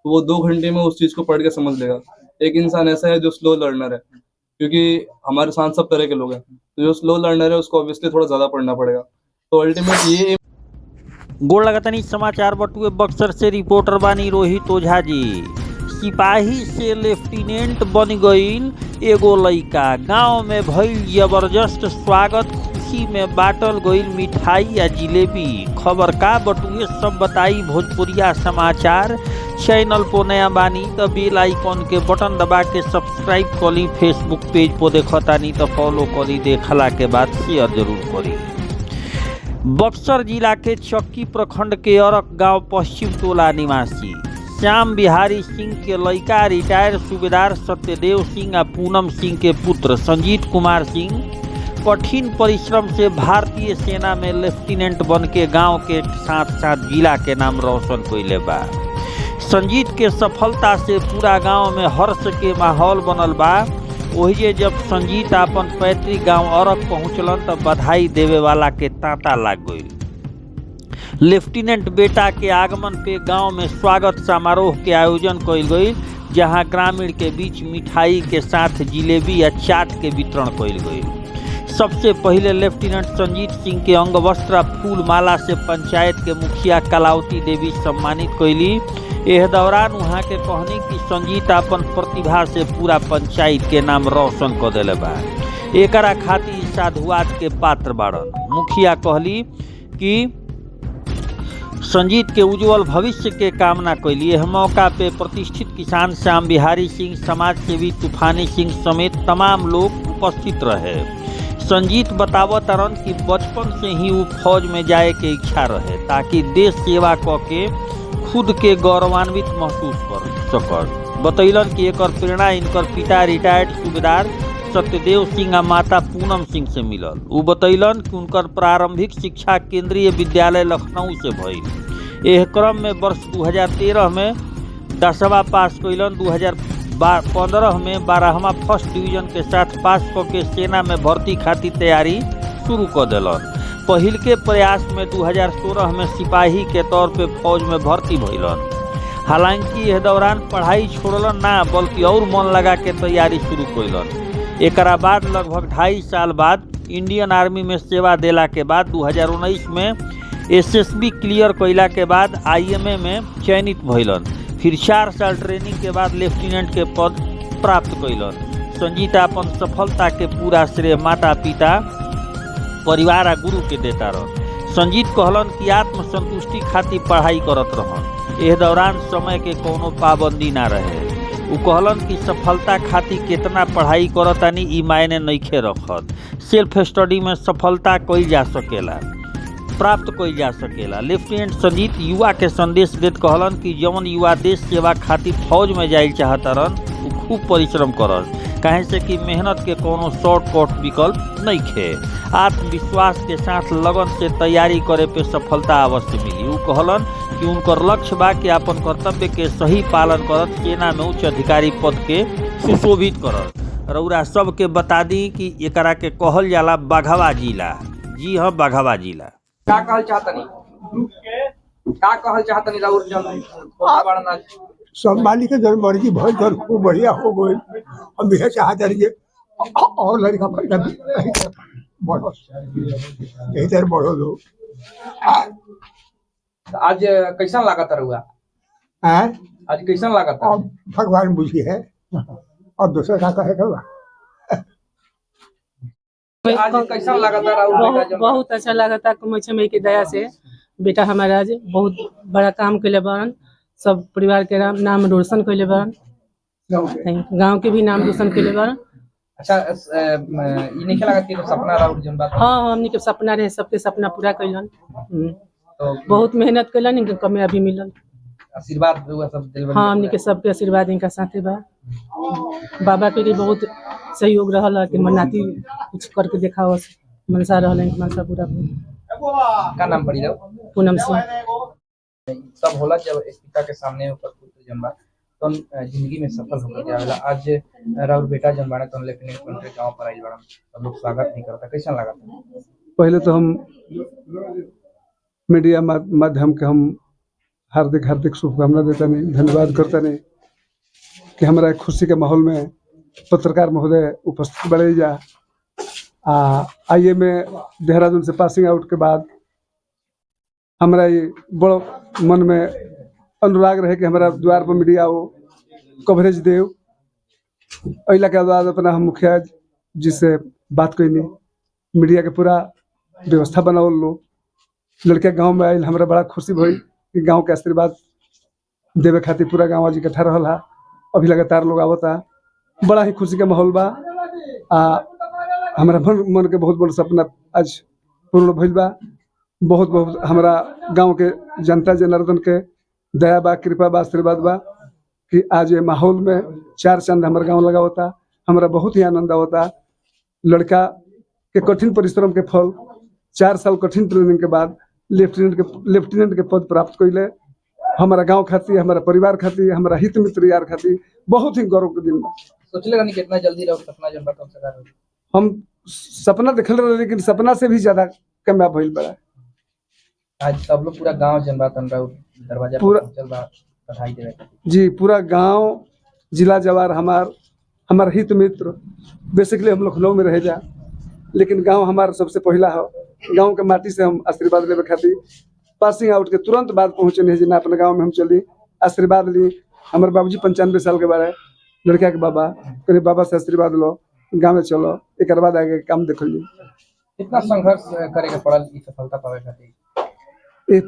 तो वो 2 घंटे में उस चीज को पढ़ के समझ लेगा। एक इंसान ऐसा है जो स्लो लर्नर है, क्योंकि हमारे साथ सब तरह के लोग हैं, तो जो स्लो लर्नर है उसको ऑब्वियसली थोड़ा ज्यादा पढ़ना पड़ेगा। तो अल्टीमेट ये गोड़ लगतनी समाचार बटुए बक्सर से रिपोर्टर बानी रोहित ओझा जी। सिपाही से लेफ्टिनेंट बन गईल एगो लइका, गांव में भइल जबरदस्त स्वागत, खुशी में बांटल गईल मिठाई या जिलेबी। खबर का बटुए सब बताई भोजपुरिया समाचार। चैनल को नया बानी तो बेल आइकॉन के बटन दबा के सब्सक्राइब करी, फेसबुक पेज पर देखतानी तो फॉलो करी, देखला के बाद शेयर जरूर करी। बक्सर जिला के चक्की प्रखंड के अरक गांव पश्चिम टोला निवासी श्याम बिहारी सिंह के लड़का रिटायर्ड सूबेदार सत्यदेव सिंह और पूनम सिंह के पुत्र संजीत कुमार सिंह कठिन परिश्रम से भारतीय सेना में लेफ्टिनेंट बन के गांव के साथ साथ जिला के नाम रोशन कइले बा। संजीत के सफलता से पूरा गांव में हर्ष के माहौल बनल बा। वही जब संजीत अपन पैतृक गांव अरक पहुंचलन तब बधाई देवे वाला के तांता लाग गई। लेफ्टिनेंट बेटा के आगमन पे गांव में स्वागत समारोह के आयोजन कइल गई, जहां ग्रामीण के बीच मिठाई के साथ जिलेबी या चाट के वितरण कइल गई। सबसे पहले लेफ्टिनेंट संजीत सिंह के अंग वस्त्र फूल माला से पंचायत के मुखिया कलावती देवी सम्मानित कैली। यह दौरान वहाँ के कहनी कि संजीत अपन प्रतिभा से पूरा पंचायत के नाम रोशन कर दिले बा, एकरा खातिर साधुवाद के पात्र बाड़न। मुखिया कहली कि संजीत के उज्जवल भविष्य के कामना कैली। यह मौका पे प्रतिष्ठित किसान श्याम बिहारी सिंह, समाज सेवी तूफानी सिंह समेत तमाम लोग उपस्थित रहे। संजीत बतावतरन कि बचपन से ही वो फौज में जाए के इच्छा रहे, ताकि देश सेवा क के खुद के गौरवान्वित महसूस कर सकस। बतैलन कि एकर प्रेरणा इनकर पिता रिटायर्ड सूबेदार सत्यदेव सिंह और माता पूनम सिंह से मिलल। वो बतैलन कि उनकर प्रारंभिक शिक्षा केंद्रीय विद्यालय लखनऊ से भइल। एह क्रम में वर्ष 2013 में 10वां पास कैलन, 2015 में 12वां फर्स्ट डिवीजन के साथ पास करके सेना में भर्ती खातिर तैयारी शुरू कर दिलन। पहिल के प्रयास में 2016 में सिपाही के तौर पे फौज में भर्ती भइलन। हालांकि यह दौरान पढ़ाई छोड़लन ना, बल्कि और मन लगा के तैयारी शुरू कैलन। एकरा बाद लगभग 2.5 साल बाद इंडियन आर्मी में सेवा देला के बाद 2019 में एसएसबी क्लियर कैला के बाद आईएमए में चयनित भइलन। फिर 4 साल ट्रेनिंग के बाद लेफ्टिनेंट के पद प्राप्त कैलन। संजीत अपन सफलता के पूरा श्रेय माता पिता, परिवार आ गुरु के देता रह। संजीत कहलन कि आत्मसंतुष्टि खातिर पढ़ाई करत रहन। एह दौरान समय के कोनो पाबंदी ना रहे। वो कहलन कि सफलता खातिर कितना पढ़ाई करतानी ई मायने नइखे रखत। सेल्फ स्टडी में सफलता कइल जा सकेला, प्राप्त कइल जा सकेला। लेफ्टिनेंट संजीत युवा के संदेश देत कहलन कि जवन युवा देश सेवा खातिर फौज में जाइल चाहतारन वो खूब परिश्रम करस, काहे से कि मेहनत के कोनो शॉर्टकट विकल्प नहीं खे। आत्मविश्वास के साथ लगन से तैयारी करे पे सफलता अवश्य मिली। वो कहलन कि उनकर लक्ष्य बा कि अपन कर्तव्य के सही पालन करत सेना में उच्च अधिकारी पद के सुशोभित करत। रउरा सबके बता दी कि एकरा के कहल जाला बाघवा जिला। जी हाँ, बाघवा जिला। का कहल चाहतनी राउर जन होता बड़ा सब मालिक के जन मर्जी भइल जन खूब बढ़िया हो गई। हम यह चाहते रहिए और लड़का फैला बढ़ो, यही तरह बढ़ो लोग। आज कैसा लागत रहुआ? आज कैसा लागत? भगवान बुझी है, अब दूसरा का कहेगा। आज कैसा लागत राउर? बहुत अच्छा लागता कुमई की दया से बेटा हमारा आज बहुत बड़ा काम कैले बन, सब परिवार के नाम रोशन कैले बन, गांव के भी नाम रोशन कैले बन। अच्छा, ये नहीं लागत कि सपना राउर जन बात? हाँ, हमनी के सपना रहे, सबके सपना पूरा कैलन। तो बहुत मेहनत कैलन, इनके कामयाबी मिलल। आशीर्वाद हुआ सब दिल। हाँ, हमनी के सबके आशीर्वाद इनका साथे बा। बाबा के भी बहुत सहयोग रहल कि मनाती कुछ करके दिखाओ, मनसा रहल, मनसा पूरा। का नाम पड़ी रहो? पूनम सिंह। सब होला जब पिता के सामने ऊपर पुत्र जन बा तो जिंदगी में सफल होकर जावेला। आज राउर बेटा जन बाने तो लेफ्टिनेंट बन गांव पर आइल बाड़न, सब लोग स्वागत नहीं करता, कैसा लगा? पहले तो हम मीडिया माध्यम के हम हार्दिक हार्दिक शुभकामना देता नहीं, धन्यवाद करता नहीं कि हमारा एक खुशी के माहौल में पत्रकार महोदय उपस्थित बड़े जा। आइए मैं देहरादून से पासिंग आउट के बाद हमारा ये बड़ा मन में अनुराग रहे कि हमारा द्वार पर मीडिया हो कवरेज दे। अला के बाद अपना हम मुखिया जी से बात कैनी, मीडिया के पूरा व्यवस्था बनावल लो। लड़के गांव में आयल, हमारा बड़ा खुशी भई कि गांव के आशीर्वाद देवे खातिर पूरा गांव आज इकट्ठा रहल है। अभी लगातार लोग आवता, बड़ा ही खुशी का माहौल बा। हमारा मन के बहुत बड़ा सपना आज पूर्ण भइल बा। बहुत बहुत हमारा गांव के जनता जनार्दन के दया बा, कृपा बा, आशीर्वाद बा कि आज ये माहौल में 4 चांद हमारे गांव लगा होता। हमारा बहुत ही आनंद होता। लड़का के कठिन परिश्रम के फल 4 साल कठिन ट्रेनिंग के बाद लेफ्टिनेंट के पद प्राप्त कैले। हमारा गांव खातिर, हमारा परिवार खातिर, हमारा हित मित्र यार खातिर बहुत ही गौरव के दिन बा। सोचले नहीं कितना जल्दी रहो सपना जन कम से कर। हम सपना देखल रहे, लेकिन सपना से भी ज्यादा कामयाब भइल बड़ा। आज सब लोग पूरा गांव जनबा तनरा दरवाजा पूरा चल रहा बधाई देवे जी, पूरा गांव जिला जवार हमार हित मित्र। बेसिकली हम लखनऊ में रह जा, लेकिन गांव हमारा सबसे पहला है। गांव के माटी से हम आशीर्वाद लेवे खातिर पासिंग आउट के तुरंत बाद पहुंचे नहीं जी ना, अपने गांव में हम चली आशीर्वाद ली। हमारे बाबूजी 95 साल के बारे लड़का के बाबा कहने बाबा से आशीर्वाद लो, गाँव में चलो, एक बाद आगे काम देख ली। कितना संघर्ष करे के पड़ल ई सफलता पावे खातिर? एक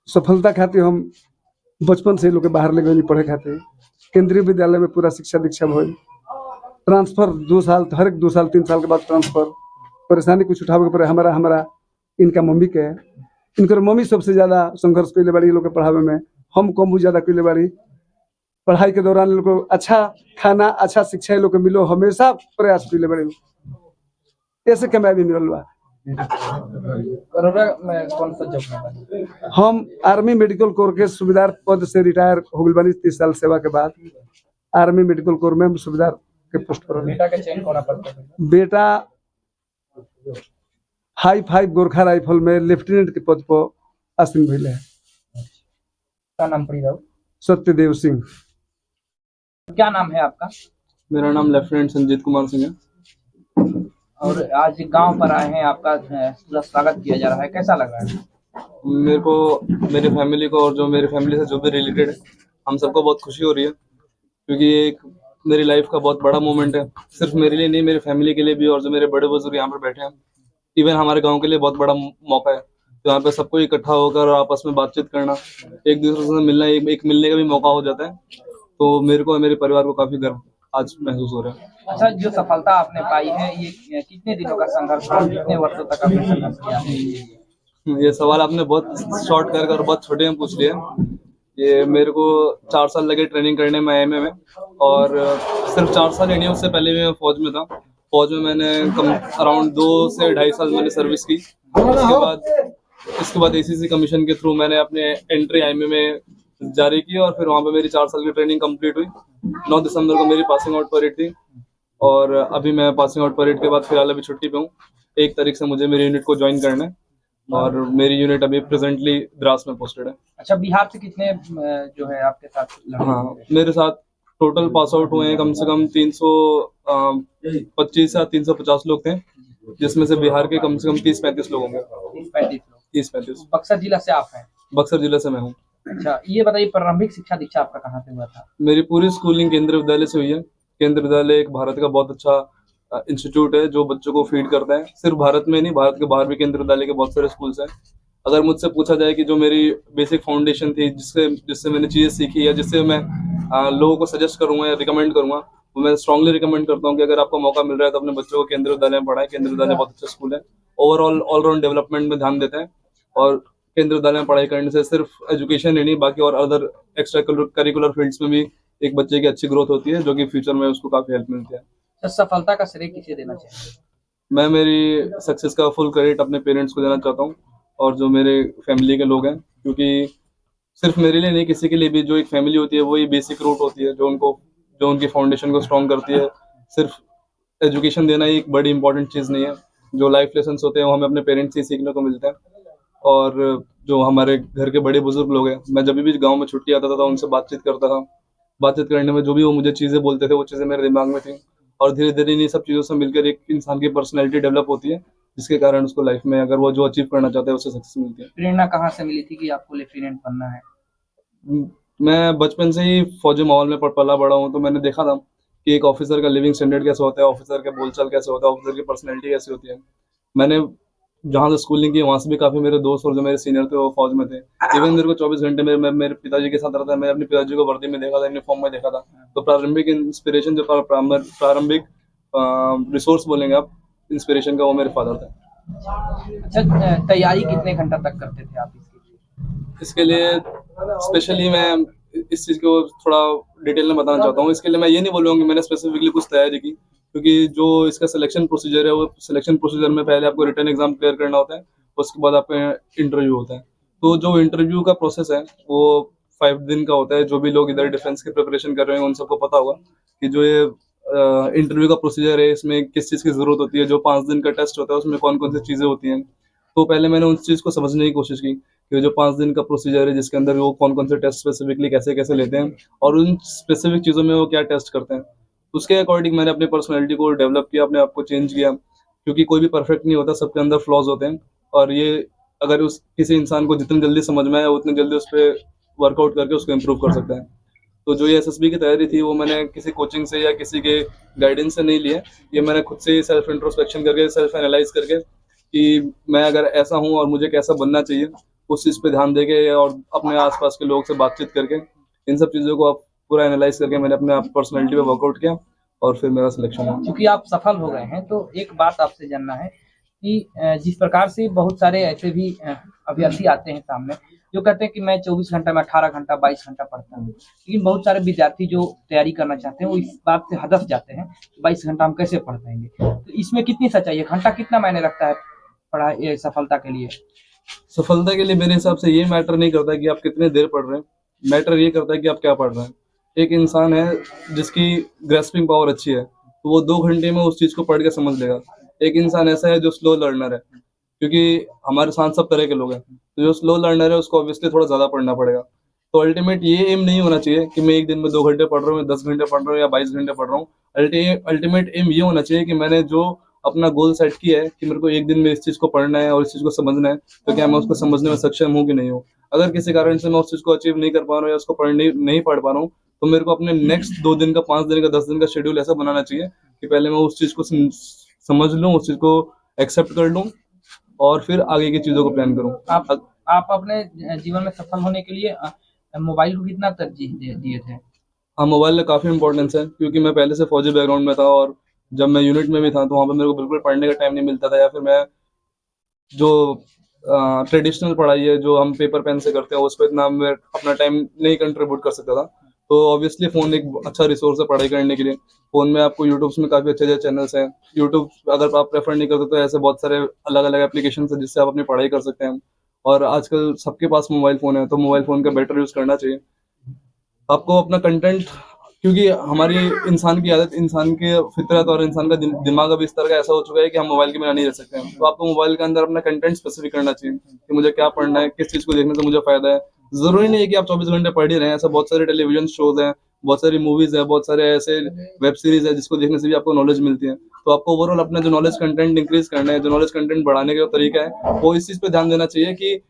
सफलता खातिर हम बचपन से लोग के बाहर ले गए पढ़े खातिर। केंद्रीय विद्यालय में पूरा शिक्षा दीक्षा भइल। ट्रांसफर 2 साल, हर एक 2 साल 3 साल के बाद ट्रांसफर। परेशानी कुछ उठावे के पड़े। हमारा इनका मम्मी के, इनकर मम्मी सबसे ज्यादा संघर्ष कैले बाड़ी लोग के पढ़ावे में। हम कम ज्यादा कैले बाड़ी। पढ़ाई के दौरान लोग को अच्छा खाना, अच्छा शिक्षा लोग के मिलो, हमेशा प्रयास कैले बाड़ी। ऐसे कामयाबी मिलल बा। कौन सा जॉब में? हम आर्मी मेडिकल कोर के सूबेदार पद से रिटायर हो गए बानी 30 साल सेवा के बाद। आर्मी मेडिकल कोर में हम सूबेदार के पोस्ट पर। बेटा के चयन कोना पर? बेटा हाई 5 गोरखा राइफल में लेफ्टिनेंट के पद पर आसीन भइले है। क्या नाम पड़ी रहो? सत्यदेव सिंह। क्या नाम है आपका? मेरा नाम लेफ्टिनेंट संजीत कुमार सिंह है। और आज गांव पर आए हैं, आपका पूरा स्वागत किया जा रहा है, कैसा लग रहा है? मेरे को, मेरी फैमिली को और जो मेरी फैमिली से जो भी रिलेटेड है, हम सबको बहुत खुशी हो रही है, क्योंकि ये एक मेरी लाइफ का बहुत बड़ा मोमेंट है। सिर्फ मेरे लिए नहीं, मेरी फैमिली के लिए भी, और जो मेरे बड़े बुजुर्ग यहाँ पर बैठे हैं, इवन हमारे गांव के लिए बहुत बड़ा मौका है। तो यहाँ पे सबको इकट्ठा होकर और आपस में बातचीत करना, एक दूसरे से मिलना, एक मिलने का भी मौका हो जाता है। तो मेरे को और मेरे परिवार को काफी गर्व आज महसूस हो रहा है। अच्छा, जो सफलता आपने पाई है, ये कितने दिनों का संघर्ष था, कितने वर्षों तक आपने संघर्ष किया है? ये सवाल आपने बहुत शॉर्ट कर और बहुत छोटे में पूछ लिया। ये मेरे को 4 साल लगे ट्रेनिंग करने में IMA में, और सिर्फ 4 साल नहीं, उससे पहले भी मैं फौज में था। फौज में मैंने अराउंड 2 से 2.5 साल मैंने सर्विस की। इसके बाद ACC कमीशन के थ्रू मैंने अपने एंट्री IMA में जारी की, और फिर वहाँ पे मेरी 4 साल की ट्रेनिंग कंप्लीट हुई। 9 दिसंबर को मेरी पासिंग आउट परेड थी, और अभी मैं पासिंग आउट परेड के बाद फिलहाल अभी छुट्टी पे हूँ। 1 तारीख से मुझे मेरी यूनिट को ज्वाइन करना है, और मेरी यूनिट अभी प्रेजेंटली द्रास में पोस्टेड है। अच्छा, बिहार से कितने जो है आपके साथ? हाँ, मेरे साथ टोटल पास आउट हुए हैं कम से कम 325 या 350 लोग थे, जिसमें से बिहार के कम से कम 30-35 लोग होंगे। 30-35। बक्सर जिला से आप हैं? बक्सर जिले से मैं हूँ। अच्छा, ये बताइए, प्रारंभिक शिक्षा दीक्षा आपका कहाँ से हुआ था? मेरी पूरी स्कूलिंग केंद्रीय विद्यालय से हुई है। केंद्रीय विद्यालय एक भारत का बहुत अच्छा इंस्टीट्यूट है जो बच्चों को फीड करता है। सिर्फ भारत में नहीं, भारत के बाहर भी केंद्रीय विद्यालय के बहुत सारे स्कूल्स हैं। अगर मुझसे पूछा जाए कि जो मेरी बेसिक फाउंडेशन थी, जिससे मैंने चीज़ें सीखी या जिससे मैं लोगों को सजेस्ट करूंगा या रिकमेंड करूंगा, तो मैं स्ट्रांगली रिकमेंड करता हूँ कि अगर आपको मौका मिल रहा है तो अपने बच्चों को केंद्रीय विद्यालय में पढ़ाएं। केंद्रीय विद्यालय बहुत अच्छा स्कूल है, ओवरऑल ऑलराउंड डेवलपमेंट में ध्यान देते हैं, और केंद्रीय विद्यालय में पढ़ाई करने से सिर्फ एजुकेशन ही नहीं, बाकी और अदर एक्स्ट्रा करिकुलर फील्ड्स में भी एक बच्चे की अच्छी ग्रोथ होती है, जो कि फ्यूचर में उसको काफी हेल्प मिलती है। तो सफलता का श्रेय किसे देना चाहिए? मैं मेरी सक्सेस का फुल क्रेडिट अपने पेरेंट्स को देना चाहता हूँ, और जो मेरे फैमिली के लोग हैं, क्योंकि सिर्फ मेरे लिए नहीं, किसी के लिए भी जो एक फैमिली होती है वो ही बेसिक रूट होती है, जो उनकी फाउंडेशन को स्ट्रॉन्ग करती है। सिर्फ एजुकेशन देना ही एक बड़ी इंपॉर्टेंट चीज़ नहीं है। जो लाइफ लेसन्स होते हैं वो हमें अपने पेरेंट्स से सीखने को मिलते हैं। और जो हमारे घर के बड़े बुजुर्ग लोग हैं, मैं जब भी गाँव में छुट्टी आता था तो उनसे बातचीत करता था। बातचीत करने में जो भी वो मुझे चीज़ें बोलते थे, वो चीज़ें मेरे दिमाग में थी और धीरे-धीरे इन्हीं सब चीज़ों से मिलकर एक इंसान की पर्सनैलिटी डेवलप होती है, जिसके कारण उसको लाइफ में अगर वो जो अचीव करना चाहता है, उसे सक्सेस मिलती है। प्रेरणा कहाँ से मिली थी कि आपको लेफ्टिनेंट बनना है? मैं बचपन से ही फौजी माहौल में पला बड़ा हूँ, तो मैंने देखा था कि एक ऑफिसर का लिविंग स्टैंडर्ड कैसा होता है, ऑफिसर का बोलचाल कैसे होता है, ऑफिसर की पर्सनैलिटी कैसी होती है। मैंने जहाँ से स्कूलिंग की वहाँ से भी काफ़ी मेरे दोस्त और जो मेरे सीनियर थे वो फौज में थे। इवन मेरे को 24 घंटे मैं मेरे पिताजी के साथ रहता, मैं अपने पिताजी को वर्दी में देखा था, यूनिफॉर्म में देखा था। तो प्रारंभिक इंस्पिरेशन जो प्रारंभिक रिसोर्स बोलेंगे आप इंस्पिरेशन का, वो मेरे फादर थे। अच्छा, तैयारी कितने घंटा तक करते थे आप इसके लिए? इसके लिए स्पेशली मैं इस चीज़ को थोड़ा डिटेल में बताना चाहता हूँ। इसके लिए मैं ये नहीं बोलूँगा कि मैंने स्पेसिफिकली कुछ तैयारी की, क्योंकि जो इसका सिलेक्शन प्रोसीजर है, वो सिलेक्शन प्रोसीजर में पहले आपको रिटन एग्जाम क्लियर करना होता है, उसके बाद आपका इंटरव्यू होता है। तो जो इंटरव्यू का प्रोसेस है वो 5 दिन का होता है। जो भी लोग इधर डिफेंस की प्रिपरेशन कर रहे हैं उन सबको पता होगा कि जो ये इंटरव्यू का प्रोसीजर है, इसमें किस चीज़ की ज़रूरत होती है। जो 5 दिन का टेस्ट होता है उसमें कौन-कौन सी चीज़ें होती हैं। तो पहले मैंने उस चीज़ को समझने की कोशिश की कि जो 5 दिन का प्रोसीजर है, जिसके अंदर वो कौन-कौन से टेस्ट स्पेसिफिकली कैसे-कैसे लेते हैं और उन स्पेसिफिक चीज़ों में वो क्या टेस्ट करते हैं। उसके अकॉर्डिंग मैंने अपनी पर्सनैलिटी को डेवलप किया, अपने आप को चेंज किया, क्योंकि कोई भी परफेक्ट नहीं होता, सबके अंदर फ्लॉज़ होते हैं और ये अगर उस किसी इंसान को जितनी जल्दी समझ में आए, उतनी जल्दी उस पे वर्कआउट करके उसको इम्प्रूव कर सकता है। तो जो ये एसएसबी की तैयारी थी, वो मैंने किसी कोचिंग से या किसी के गाइडेंस से नहीं ली है। ये मैंने खुद से ही सेल्फ इंट्रोस्पेक्शन करके, सेल्फ एनालाइज़ करके कि मैं अगर ऐसा हूँ और मुझे कैसा बनना चाहिए, उस चीज़ पे ध्यान देके और अपने आस-पास के लोगों से बातचीत करके, इन सब चीज़ों को आप पूरा एनालाइज़ करके मैंने अपने आप पर्सनैलिटी पे वर्कआउट किया और फिर मेरा सिलेक्शन हुआ। क्योंकि आप सफल हो गए हैं, तो एक बात आपसे जानना है कि जिस प्रकार से बहुत सारे ऐसे भी अभ्यर्थी आते हैं सामने, जो कहते हैं कि मैं 24 घंटा में 18 घंटा 22 घंटा पढ़ता हूँ, लेकिन बहुत सारे विद्यार्थी जो तैयारी करना चाहते हैं वो इस बात से हदस जाते हैं कि 22 घंटा हम कैसे पढ़ पाएंगे। तो इसमें कितनी सच्चाई है? घंटा कितना मायने रखता है पढ़ाई ये सफलता के लिए? सफलता के लिए मेरे हिसाब से ये मैटर नहीं करता कि आप कितने देर पढ़ रहे हैं, मैटर ये करता है कि आप क्या पढ़ रहे हैं। एक इंसान है जिसकी ग्रैस्पिंग पावर अच्छी है, तो वो 2 घंटे में उस चीज़ को पढ़ के समझ लेगा। एक इंसान ऐसा है जो स्लो लर्नर है, क्योंकि हमारे साथ सब तरह के लोग हैं, तो जो स्लो लर्नर है उसको ऑब्वियसली थोड़ा ज़्यादा पढ़ना पड़ेगा। तो अल्टीमेट ये एम नहीं होना चाहिए कि मैं एक दिन में 2 घंटे पढ़ रहा हूँ, 10 घंटे पढ़ रहा हूँ या 22 घंटे पढ़ रहा हूँ। अल्टीमेट एम ये होना चाहिए कि मैंने जो अपना गोल सेट किया है कि मेरे को एक दिन में इस चीज़ को पढ़ना है और इस चीज़ को समझना है, तो क्या मैं उसको समझने में सक्षम हूँ कि नहीं हूँ। अगर किसी कारण से मैं उस चीज़ को अचीव नहीं कर पा रहा हूँ या उसको नहीं पढ़ पा रहा हूँ, तो मेरे को अपने नेक्स्ट 2 दिन का, 5 दिन का, 10 दिन का शेड्यूल ऐसा बनाना चाहिए कि पहले मैं उस चीज़ को समझ लूँ, उस चीज़ को एक्सेप्ट कर लूँ और फिर आगे की चीज़ों को प्लान करूँ। आप अपने जीवन में सफल होने के लिए मोबाइल को कितना तरजीह दिए थे? हाँ, मोबाइल का काफ़ी इम्पोर्टेंस है, क्योंकि मैं पहले से फौजी बैकग्राउंड में था और जब मैं यूनिट में भी था तो वहाँ पे मेरे को बिल्कुल पढ़ने का टाइम नहीं मिलता था, या फिर मैं जो ट्रेडिशनल पढ़ाई है जो हम पेपर पेन से करते हैं उस पर इतना मैं अपना टाइम नहीं कंट्रीब्यूट कर सकता था। तो ऑब्वियसली फ़ोन एक अच्छा रिसोर्स है पढ़ाई करने के लिए। फ़ोन में आपको यूट्यूब्स में काफ़ी अच्छे-अच्छे चैनल्स हैं। यूट्यूब अगर आप प्रेफ़र नहीं करते तो ऐसे बहुत सारे अलग-अलग एप्लीकेशंस हैं जिससे आप अपनी पढ़ाई कर सकते हैं। और आजकल सबके पास मोबाइल फ़ोन है, तो मोबाइल फ़ोन का बेटर यूज़ करना चाहिए। आपको अपना कंटेंट, क्योंकि हमारी इंसान की आदत, इंसान की फितरत और इंसान का दिमाग अब इस तरह का ऐसा हो चुका है कि हम मोबाइल के बिना नहीं रह सकते हैं। तो आपको मोबाइल के अंदर अपना कंटेंट स्पेसिफिक करना चाहिए कि मुझे क्या पढ़ना है, किस चीज़ को देखने से मुझे फ़ायदा है। ज़रूरी नहीं है कि आप 24 घंटे पढ़ ही रहे हैं, ऐसा बहुत सारे टेलीविज़न शोज़ हैं, बहुत सारी मूवीज़ हैं, बहुत सारे ऐसे वेब सीरीज़ है जिसको देखने से भी आपको नॉलेज मिलती है। तो आपको ओवरऑल अपना जो नॉलेज कंटेंट इंक्रीज़ करना है, जो नॉलेज कंटेंट बढ़ाने का जो तरीका है, वो इस चीज़ पे ध्यान देना चाहिए कि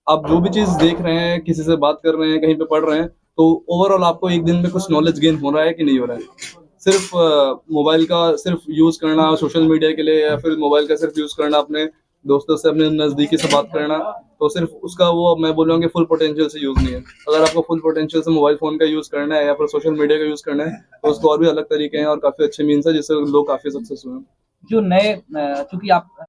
आप जो भी चीज़ देख रहे हैं, किसी से बात कर रहे हैं, कहीं पे पढ़ रहे हैं, तो ओवरऑल आपको एक दिन में कुछ नॉलेज गेन हो रहा है कि नहीं हो रहा है। सिर्फ मोबाइल का सिर्फ यूज़ करना सोशल मीडिया के लिए, या फिर मोबाइल का सिर्फ यूज़ करना अपने दोस्तों से, अपने नज़दीकी से बात करना, तो सिर्फ उसका वो मैं बोलूँगा कि फुल पोटेंशियल से यूज़ नहीं है। अगर आपको फुल पोटेंशियल से मोबाइल फ़ोन का यूज़ करना है या फिर सोशल मीडिया का यूज़ करना है, तो उसको और भी अलग तरीके हैं और काफ़ी अच्छे मीन्स हैं जिससे लोग काफ़ी सक्सेस हुए हैं। जो नए चूँकि आप